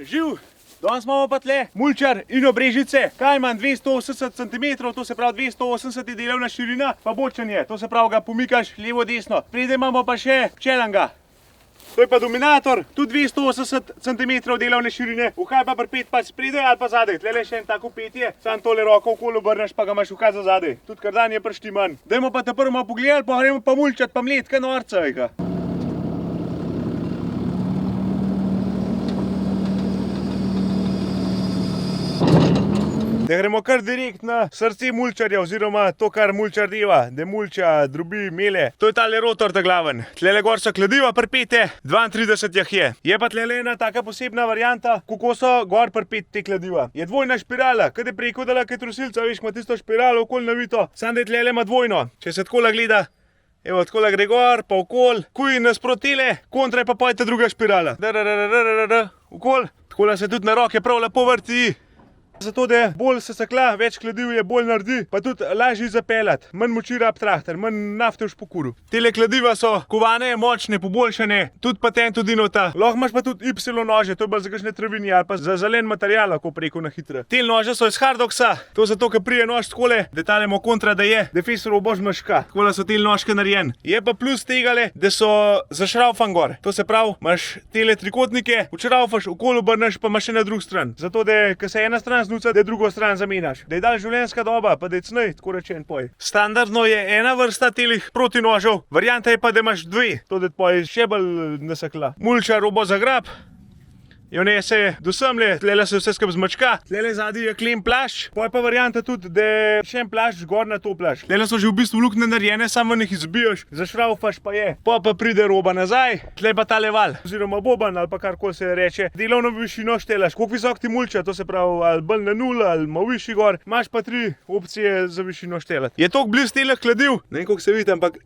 Živ! Danes imamo pa tle mulčar in obrežice. Kajman 280 cm, to se pravi 280 je delovna širina, pa bočanje, to se pravi ga pomikaš levo-desno. Pride imamo pa še pčelanga. To je pa dominator, tudi 280 cm delovne širine. Uhaj pa pripet pa spredaj ali pa zadaj. Tlele še en tako petje, sam tole roko okoli obrneš pa ga imaš uhaj za zadaj. Tudi kardan je prštiman. Dajmo pa te prvo malo pogledali, pa gremo pa mulčat pa mlet, kaj norca je ga. Da gremo kar direkt na srce mulčarja, oziroma to, kar mulčar deva, da mulča, drobi, mele. To je tale rotor ta glaven. Tlele gor so kladiva pripete, 32 jah je. Je pa tlele ena taka posebna varianta, kako so gor pripet te kladiva. Je dvojna špirala, kad je preko dala kaj trusilca, veš, ima tisto špiralo okoli navito. Sam da je tlele ima dvojno. Če se takola gleda, evo, takola gre gor, pa okol, kuj nasprotile, kontra je pa pojete druga špirala. Okol, takola se tudi na roke prav lepo vrti. Zato, da bolj se sekla, več kladiv je, bolj naredi, pa tudi lažje zapeljati, manj moči rab traktor, manj nafte v špokuru. Tele kladiva so kovane, močne, poboljšane, tudi patent od Dinota. Lahko imaš pa tudi Y nože, to je bolj za kakšne travinje ali pa za zelen material, lahko preko na hitro. Te nože so iz Hardoksa, to zato, ker prije nož takole, da talemo kontra, da je defesor obož maška. Takole so te nožke narejen. Je pa plus tegale, da so zašraufan gor. To se pravi, imaš tele trikotnike, učraufaš, okoli obrneš, pa imaš še na drug stran. Zato, da ko se ena stran znuca, da drugo stran zamenjaš. Da je dal življenjska doba, pa da je cnej, tako rečen poj. Standardno je ena vrsta telih protinožev, varianta je pa, da imaš dve, to da poj še bolj nasekla. Mulčar obo zagrab, jo nese do semle, tlele se vse skupaj zmačka, tlele zadaj je klem plašč, poj pa varianta tudi, da je še en plašč gor na to plašč. Tlele so že v bistvu lukne narejene, samo jih izbiješ, zašraufaš pa je, pa pride roba nazaj, tle pa tale val, oziroma boban ali pa karkoli se reče. Delovno višino štelaš, koliko visok ti mulča, to se pravi ali bolj na nula ali malo višji gor, imaš pa 3 opcije za višino štelati. Je toliko blizu teleh kladiv, ne vem koliko se vidi, ampak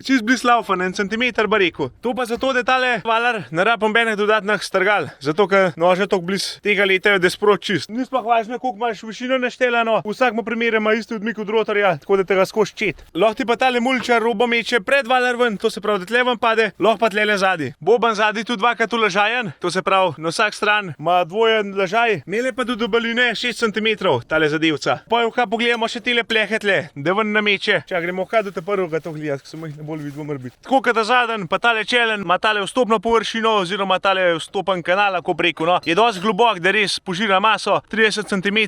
čist blizu laufan, 1 centimeter ba rekel. To pa zato, da tale valar ne rab nobenih dodatnih strgal, zato ker nože toliko blizu tega letajo, da je sprot čist. Ni sploh važno, koliko imaš višino naštelano, v vsakem primeru ima isti odmik od rotorja, tako da tega skozi čet. Lahko ti pa tale mulčar robo meče pred valar ven, to se pravi, da tle ven pade, lahko pa tlele zadaj. Boban zadaj tudi dvakrat uležajen, to se pravi, na vsak stran ima dvojen ležaj, mele pa tudi do baline 6 cm, tale zadevca. Pojem, kaj pogledamo še tele plehe tle, da ven nameče. Čak, gremo kaj do te prvega to gledati, ko sem jih bolj videl mora biti. Tako kot ta zaden, pa tale čelen, ima tale vstopno površino, oziroma tale vstopen kanal, lahko preko, no. Je dosti globok, da res požira maso, 30 cm.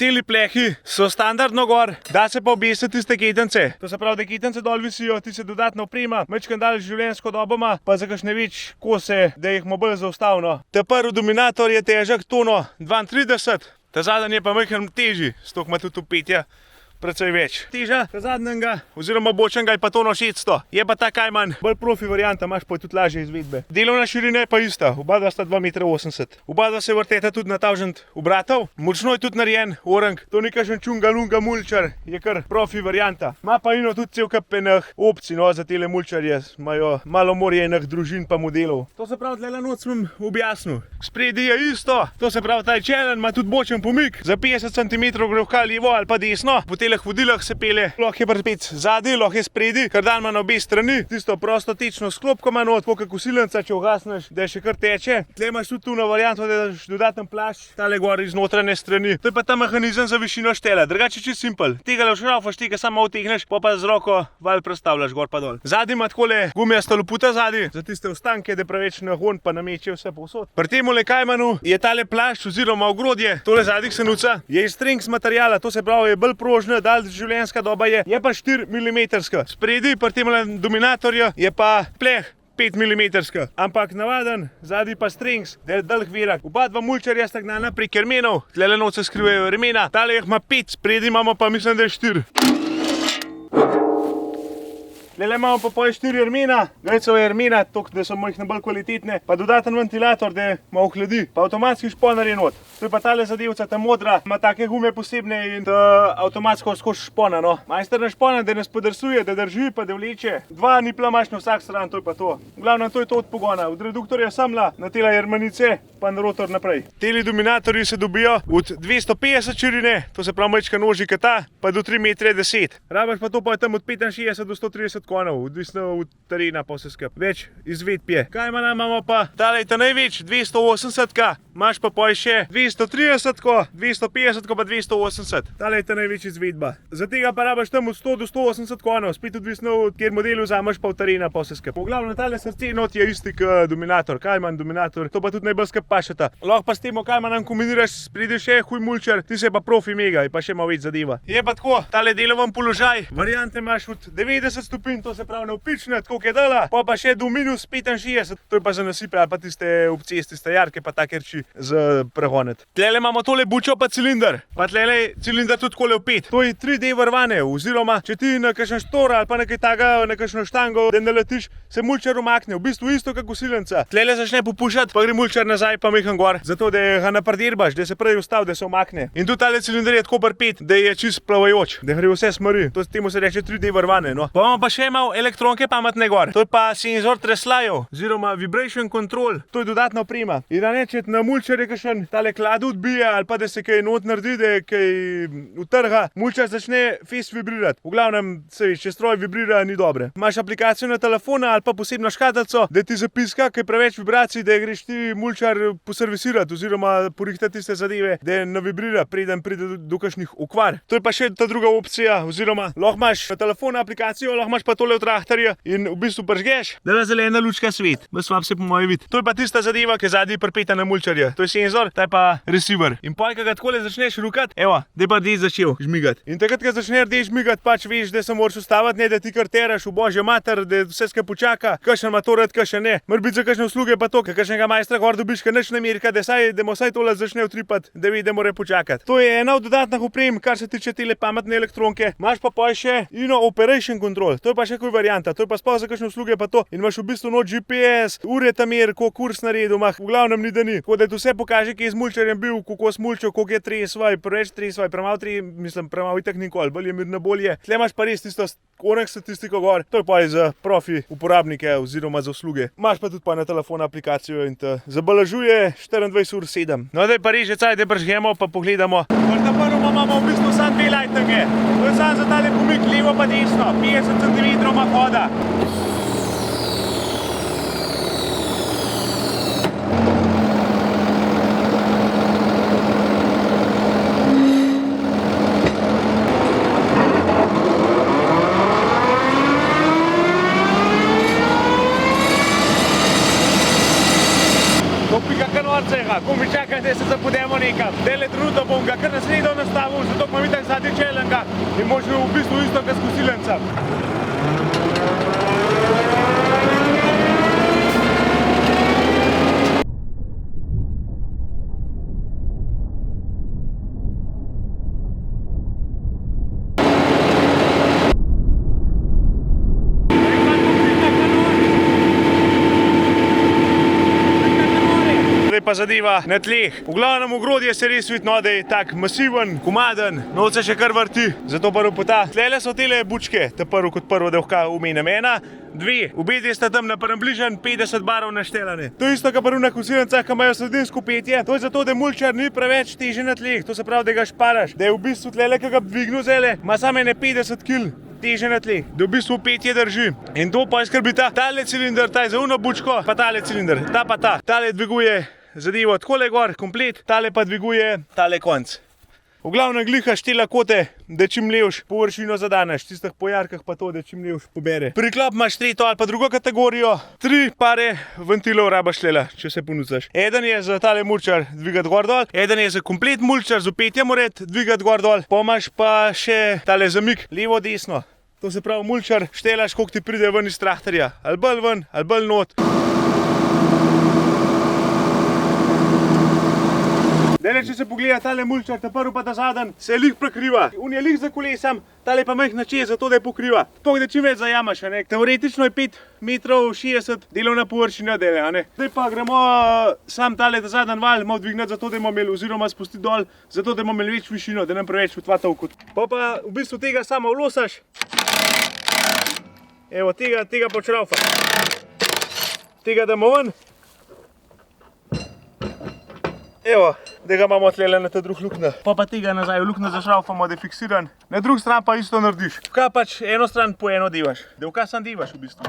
Teli plehi so standardno gor, da se pa obesiti tiste ketence. To se pravi, da ketence dol visijo, ti se dodatno oprema, mečkan dalj življenjsko doboma, pa za kakšne več kose, da jih mo bolj zaustavno. Ta prvi dominator je težek tono 32, ta zaden je pa majhen težji, stok ima tudi upetja precej več. Teža ta zadnjega, oziroma bočnega je pa tono 600. Je pa ta Kajman bolj profi varianta, imaš pa tudi lažje izvedbe. Delovna širina je pa ista, oba dva sta 2,80 m. Oba dva se vrteta tudi na tavžent obratov. Močno je tudi narejen orang, to ni kakšen čunga-lunga mulčar, je kar profi varianta. Ma pa ino tudi cel kup enih opcij, no, za tele mulčarje, imajo malo morje enih družin pa modelov. To se pravi, tlele noč sem objasnil. Spredi je isto, to se pravi, ta čelen ima tudi bočen pomik, za 50 cm gre v levo ali pa desno. Po teleh vodilah se pele, lahko je pripet zadaj, lahko je spredi, kardan ima na obe strani, tisto prosto tečno sklopko ima not, tako kot kosilnica, če ugasneš, da še kar teče. Tle imaš tudi tu na varianto, da daš dodaten plašč, tale gor iz notranje strani. To je pa ta mehanizem za višino štela, drugače je čisto simpel. Tega le všraufaš, tega samo utegneš, pa z roko val prestavljaš gor pa dol. Zadaj ima takole gumijasto loputa zadaj, za tiste ostanke, da preveč nahon pa nameče vse povsod. Pri temu le Kajmanu je tale plašč oziroma ogrodje, tole zadaj se nuca, je iz strings materiala, to se pravi, je bolj prožna, dalj življenjska doba je pa 4 mm. Spredi pri tem dominatorju je pa pleh 5 mm, ampak navaden, zadaj pa strings, da je dolg virak. Oba dva mulčarja sta gnana prek remenov, tlele noč se skrivajo remena, tale jih ima 5, spredi imamo pa mislim, da je 4. Tlele imamo pa pol 4 remena, gledcova je remena, toliko, da so majhne bolj kvalitetne, pa dodaten ventilator, da malo ohladi, pa avtomatski šponar je not. To je pa tale zadevca, ta modra, ima take gume posebne in avtomatsko skozi špona, no. Majsterna špona, da ne spodrsuje, da drži, pa da vleče. 2 nipla imaš na vsak stran, to je pa to. V glavnem, to je to od pogona. Od reduktorja samla, na tela jermanice, pa na rotor naprej. Teli dominatorji se dobijo od 250 širine, to se pravi majčka nožika ta, pa do 3,10 m. Rabaš pa to pa je tam od 65 do 130 180 konov, odvisno od terena pa vse skupaj. Več izvedb je. Kaj imamo pa? Tale je ta največ, 280-ka, imaš pa poj še 230-ko, 250-ko pa 280. Tale je ta največ izvedba. Za tega pa rabaš tam od 100 do 180 konov, spet odvisno od kjer modelu vzameš pa v terena pa vse skupaj. Poglavno tale srce not je isti kot Dominator, Kajman, Dominator, to pa tudi najbolj skupaj pašeta. Lahko pa s tem Kajmanom kombiniraš, pride še huj mulčar, ti se pa profi mega, pa še malo več zadeva. Je pa tako, tale delovan položaj, variante imaš od 90 stopinj, to se pravi navpične, tako je dala, pa še do minus 65, to je pa za nasipe ali pa tiste ob cesti stajarke pa take reči za pregonet. Tlele imamo tole bučo pa cilinder, pa tlele cilinder tudi takole vpet. To je 3D varvane, oziroma če ti na kakšen štor ali pa nekaj taga, na kakšno štango, da naletiš, se mulčar umakne, v bistvu isto kot gusilnica. Tlele začne popušati, pa gre mulčar nazaj pa mehan gor, zato da ga napardirbaš, da se prej ustav, da se umakne. In tudi tale cilinder je tako prpet, da je čist plavajoč, da gre vse smeri. To temu se reče 3D varvane, no. Pa imamo pa še malo elektronke pametne gor. To je pa senzor treslajev, oziroma vibration control. To je dodatna oprema. In da ne, če na mulčar je kakšen tale klad odbije ali pa da se kaj not naredi, da kaj utrga, mulčar začne fest vibrirati. V glavnem, se veš, če stroj vibrira, ni dobre. Imaš aplikacijo na telefonu ali pa posebno škatlico, da ti zapiska, kaj preveč vibracij, da greš ti mulčar poservisirati oziroma porihtati tiste zadeve, da ne vibrira, preden pride do kakšnih okvar. To je pa še ta druga opcija, oziroma lahko imaš na telefonu aplikacijo, lahko imaš pa tole v traktorju in v bistvu pržgeš, da je zelena lučka svet. Bez slab se po moje vidi. To je pa tista zadeva, ki je zadnji pripeta na mulčarja. To je senzor, ta je pa receiver. In poj, ko ga takole začneš rukati, evo, da je pa rdeč začel žmigati. In takrat, ko začne rdeč žmigati, pač veš, da se moraš ustaviti, ne da ti kar teraš v božjo mater, da vse skupaj počaka, kakšen ima to rad, kakšen ne. Mora biti za kakšne usluge pa to, kakšnega majstra gor dobiš, ker nič ne merika, da mu vsaj tole začne utripati, da ve, da mora počakati. To je ena od dodatnih oprem, kar se tiče tele pametne elektronke. Imaš pa poj še operation control. To je pa še kaj varianta, to je pa sploh za kakšne usluge pa to. In imaš v bistvu not GPS, ure tam mer, koliko kurs naredil, v glavnem ni da ni. Tako da ti vse pokaže, kje je z mulčarjem bil, koliko smulčal, koliko je tresvaj, preveč tresvaj, premalo itak nikoli, bolj je mirno bolje. Tle imaš pa res tisto onek statistiko gor, to je pa za profi uporabnike oziroma za usluge. Imaš pa tudi pa na telefonu aplikacijo in te zabeležuje 24/7. No, da je pa res že caj, da bržgemo pa pogledamo. Na prvo imamo v bistvu samo dve lightninge. To je samo za tale pomik levo pa desno, 50 cm hoda. Ko mi čakaj, da se zapodemo nekam. Dele trenutno bom ga kar na sredo nastavil, zato imam itak zadnji čelenga in možno v bistvu isto kot s kosilnicem. Pa zadeva na tleh. V glavnem ogrodje se res vidi, da je tak masiven, komaden, noč se še kar vrti, zato prvo pota. Tlele so tele bučke, ta prvo kot prvo, da vka omenem. Ena, dve, obe sta tam na približno 50 barov naštelane. To je isto, kar prvo na kosilnicah, ki imajo sredinsko petje. To je zato, da mulčar ni preveč težje na tleh, to se pravi, da ga šparaš. Da je v bistvu tlele, ki ga dvignu zele, ima samo 50 kg. Teže na tleh, da v bistvu petje drži. In to pa skrbi tale cilinder, ta je za uno bučko, pa tale cilinder, ta pa ta. Tale dviguje zadevo takole gor, komplet, tale pa dviguje tale konc. V glavnem glihaš te lakote, da čim levš površino zadaneš, tistih po jarkah pa to, da čim levš pobere. Priklop imaš tretjo ali pa drugo kategorijo, 3 pare ventilov rabaš lela, če se ponucaš. Eden je za tale mulčar dvigati gor dol, eden je za komplet mulčar z opetjem ured dvigati gor dol, pa imaš pa še tale zamik levo desno. To se pravi mulčar štelaš, koliko ti pride ven iz traktorja, ali bolj ven, ali bolj not. Dele, če se pogleda tale mulčar, ta prvi pa ta zadnji, se lih prekriva. On je lih za kolesam, tale pa majhna čez, zato da je pokriva. To, da čim več zajamaš, ne. Teoretično je 5 metrov 60 delovna površina dele, a ne. Zdaj pa gremo sam tale ta zadnji val malo dvignati, zato da bomo imeli, oziroma spustiti dol, zato da bomo imeli več višino, da nam preveč utvata v kot. Pa v bistvu tega samo vlosaš. Evo, tega počraufa. Tega damo ven. Evo. da ga imamo tlele na ta drug luknja. Pa tega nazaj v luknjo zašraufamo, da je fiksiran. Na drug stran pa isto narediš. Kaj pač eno stran po eno divaš. Da v kaj sam divaš v bistvu.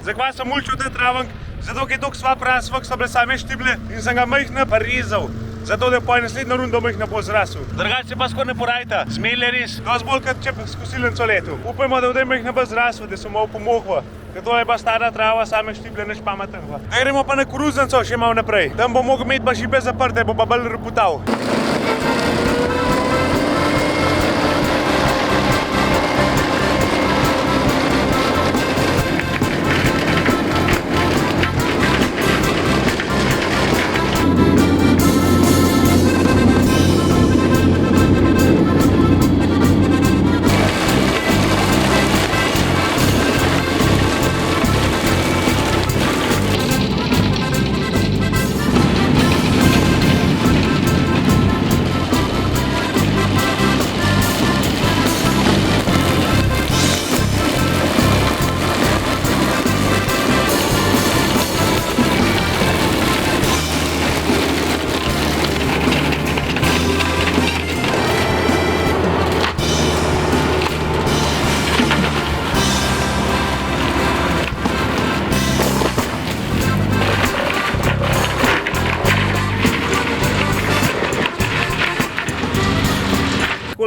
Zakaj sem mulčil ta travank? Zato, ker je toliko svap rasvak, so bile same štible in sem ga majhno porezal. Zato, da pa je naslednjo rundo majhno bo zrasel. Drugače pa skoraj ne porajta. Zmelj je res, dosti bolj kot če s kosilnico letu. Upajmo, da je majhno bo zrasel, da so malo pomohva. Ker to je pa stara trava, same štible, nič pametnega. Da gremo pa na koruznico še malo naprej. Tam bo mogel imeti pa šibe zaprte, bo pa bolj reputal.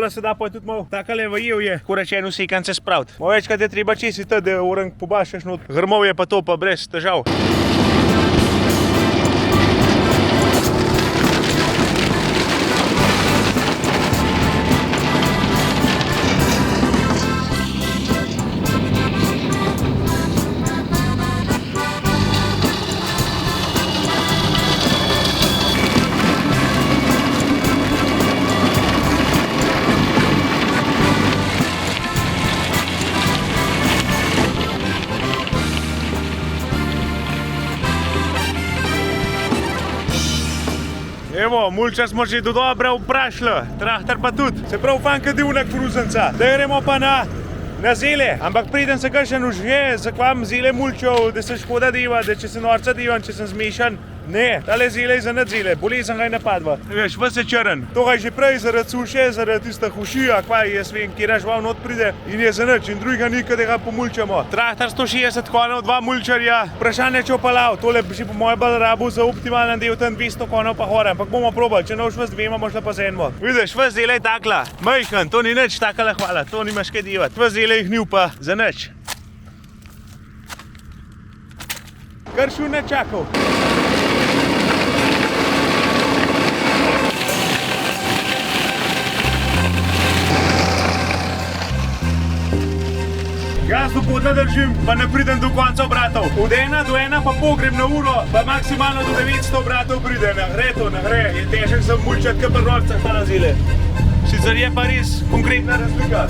Takole se da pa tudi malo takale vajev je, ko rečeno sekance spraviti. Malo večkrat je treba čistiti, da orang pobašeš not. Grmov je pa to pa brez težav. Evo, mulča smo že do dobra vprašli, traktor pa tudi. Se prav fanka divna koruznica. Da gremo pa na zele, ampak preden se kakšen užje, zakvam zele mulčal, da se škoda deva, da če se norca devam, če sem zmešan. Ne, tale zele je za nad zele, bolezen ga je napadva. Veš, ves je črn. To ga je že prej zaradi suše, zaradi tista hušija, kvaj jaz vem, kjera žval not pride in je za nič. In drugega ni, da ga pomulčamo. Traktor 160 konjev, 2 mulčarja, vprašanje če opalav. Tole bi po moje bolj rabu za optimalen del, tam 200 konjev pa hore. Ampak bomo probali, če ne boš ves dvema, boš lepa z enmo. Vidiš, ves zele je takla, majhen, to ni nič, takala hvala, to nimaš kaj divati. Ves zele jih ni pa za nič. Kršul ne čakal. Jaz dopodne držim, pa ne pridem do konca obratov. Od 1 do 1 pa pogrem na uro, pa maksimalno do 900 obratov pride. Ne gre, je težek za mulčati, kot pri norcah pa na zile. Sicer je pa res konkretna razlika.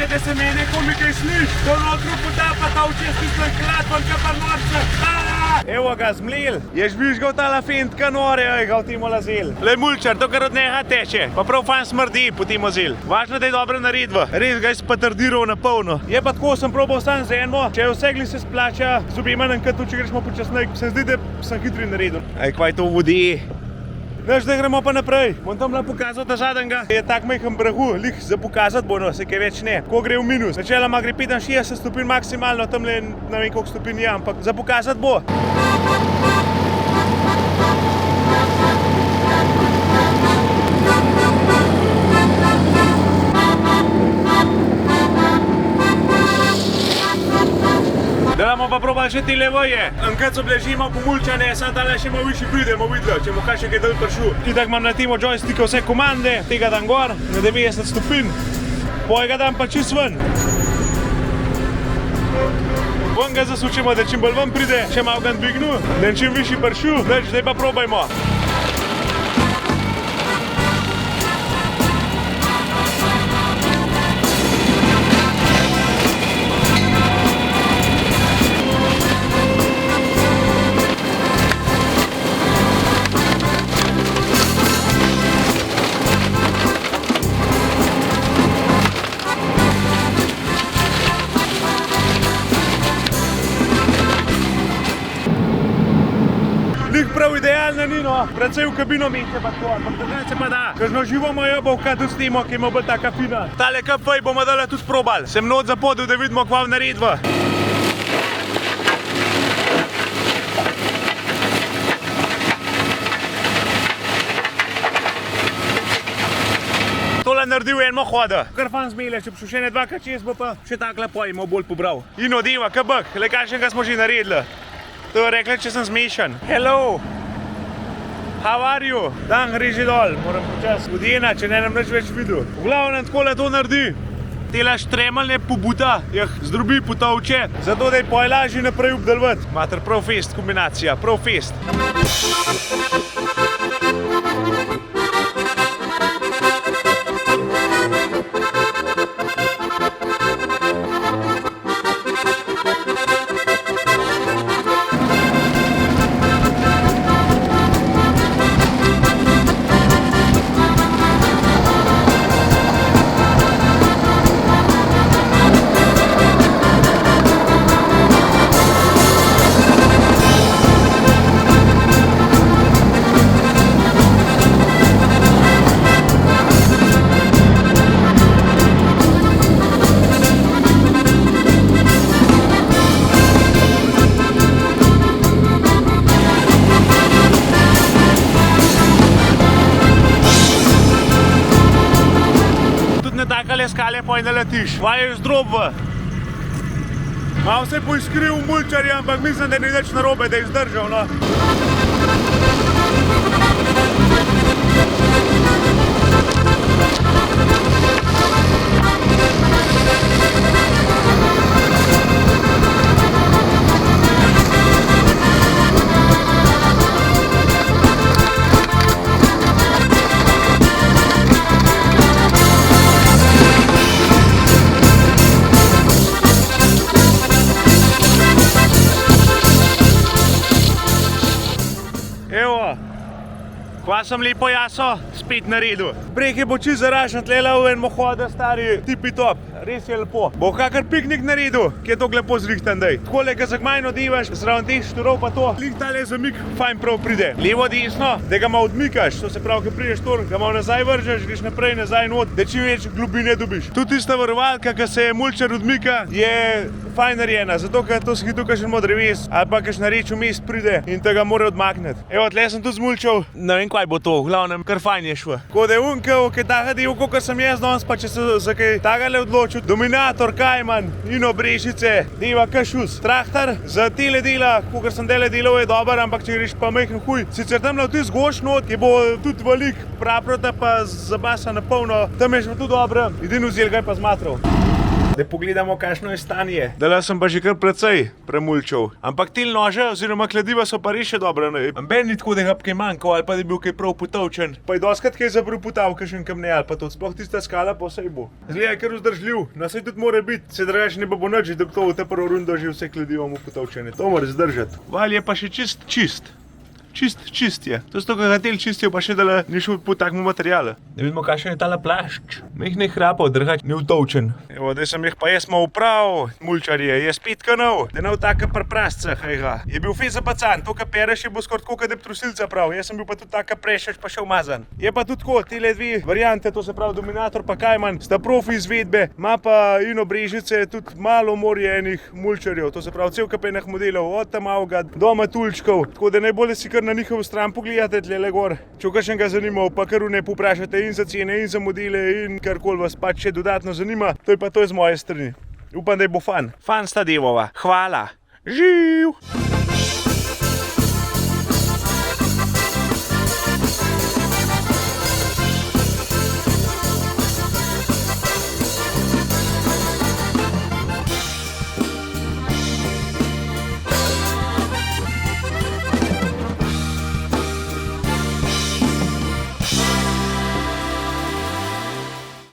Ajde, da se mene komi kaj sliš, to notru potapa ta včesti slanklad, pa norce. Evo ga, zmlil. Je žvižgal ta lafint, kanore, ga v timo lazil. Le mulčar, to kar od neha teče, pa prav fan smrdi po timo zil. Važno, da je dobro naredva. Res ga je spatardiral na polno. Je pa tako, sem probal sam z eno, če je vsegli se splača z obima nankatu, če greš počasnej, se zdi, da sem hitri naredil. Kvaj to vodi? Znaš, da gremo pa naprej. Bom tam lahko pokazal ta zadnjega. Je tak majhen brehu, lih za pokazati bo, no, se kaj več ne. Ko gre v minus. Načeloma gre 65 stopinj maksimalno, tam le ne vem koliko stopinj je, ampak za pokazati bo. Da bomo pa probali še te levoje. Enkrat so bležimo pomulčane, sam tale še malo višji pridemo videli, če mu kaj še kaj dal pršu. Itak imam na timo joysticka vse komande, tega dam gor na 90 stopinj, pojega dam pa čist ven. Ven ga zasučemo, da čim bolj ven pride, še malo ga dvignu, da čim višji pršu, zdaj pa probajmo. Prav idealna ni, no, predvsej v kabino mete pa to, ampak takrat se pa da. Kažno živo mojo bovka tudi snimo, ki ima bolj taka fina. Tale kapaj bomo dala tudi probali. Sem not zapodil, da vidimo kva v naredva. Tole naredil enmo hoda. Kar fan zmele, če bi šel še ne dvakrat čez, bo pa še tak lepo imel bolj pobral. In odiva, kabak, le kakšnega smo že naredili. To je rekla, če sem zmešan. Hello! How are you? Dan gre že dol, moram počas. Odjena, če ne nam nič več videl. V glavnem takole to naredi. Tela štremeljne pobuta, zdrobi potovče, zato da je poj lažje naprej obdelovati. Mater, prav fest kombinacija, prav fest. Takale skale pa je naletiš. Vajo zdrobva. Malo se poiskril v mulčarja, ampak mislim, da ni nič narobe, da je zdržal, no. Kva sem lepo jaso spet naredil. Breke bo čist zarašen tlele v enmo hoda, stari tipi top. Res je lepo. Bo kakor piknik naredil, ki je to lepo zrihtan daj. Takole ga zakmajno divaš, zraven teh šturov pa to. Link tale zamik fajn prav pride. Levo desno, da ga malo odmikaš, to se pravi, ko prideš tur, ga malo nazaj vržeš, greš naprej, nazaj not, da čim več globine dobiš. Tudi tista varovalka, ki se mulčar odmika, je fajn narejena, zato ker to si tukaj še mod dreves ali pa kakšna reč vmes pride in tega mora odmakniti. Evo, tle sem tudi zmulčal, ne vem kaj bo to, v glavnem kar fajn je šlo. Ko da je unkel, kaj taka del, kakor sem jaz danes, pa če se za kaj takale odločil, Dominator, Kajman, Ino Brešice, deva kašus. Traktor za tele dela, kakor sem dele delal, je dober, ampak če greš pa majhen huj. Sicer tam na vtis goš not, ki bo tudi velik, praprota pa zabasa na polno, tam je še tudi dobro, edino vzel ga je pa zmatral. Da pogledamo, kakšno je stanje. Dala sem pa že kar precej premulčal. Ampak til nože oziroma kladiva so pa res še dobra. Ben ni tako, da ga kaj manjkal ali pa da je bil kaj prav potovčen. Pa je doskrat kaj zabruputal, kakšen kamne ali pa to. Sploh tista skala pa vsej bo. Zgleda, ker vzdržljiv. No, saj tudi mora biti. Se drugače ne bo nič, da to v te prvo rundo že vse kladiva mu potovčene. To mora zdržati. Val je pa še čist je. To so to, kar hotel čistijo, pa še dala ni šel po takmu materialu. Da vidimo, kakšen je tale plašč. Meh ne hrapal, drugače ne utovčen. Evo, da sem jih pa jaz mal prav, mulčarje, je spet kanal. Da ne v taka prprasca, hejga. Je bil fez zapacan, to, kar pereš, je bo skoraj tako, da bi trusilca prav. Jaz sem bil pa tudi taka prešač, pa še umazan. Je pa tudi tako, tele dve variante, to se pravi Dominator pa Kajman, sta profi izvedbe, ima pa in obrežice tudi malo morje enih mulčarjev, to se pravi cel kapenih modelov, od tamavga do matulčkov, tako da najbolje si kar na njihovo stran pogledate tlele gor. Če kakšnega zanima, pa kar ne poprašate in za cene, in za modele, in karkoli vas pač še dodatno zanima, to je pa to z moje strani. Upam, da je bo fan. Fan sta devova. Hvala. Živ!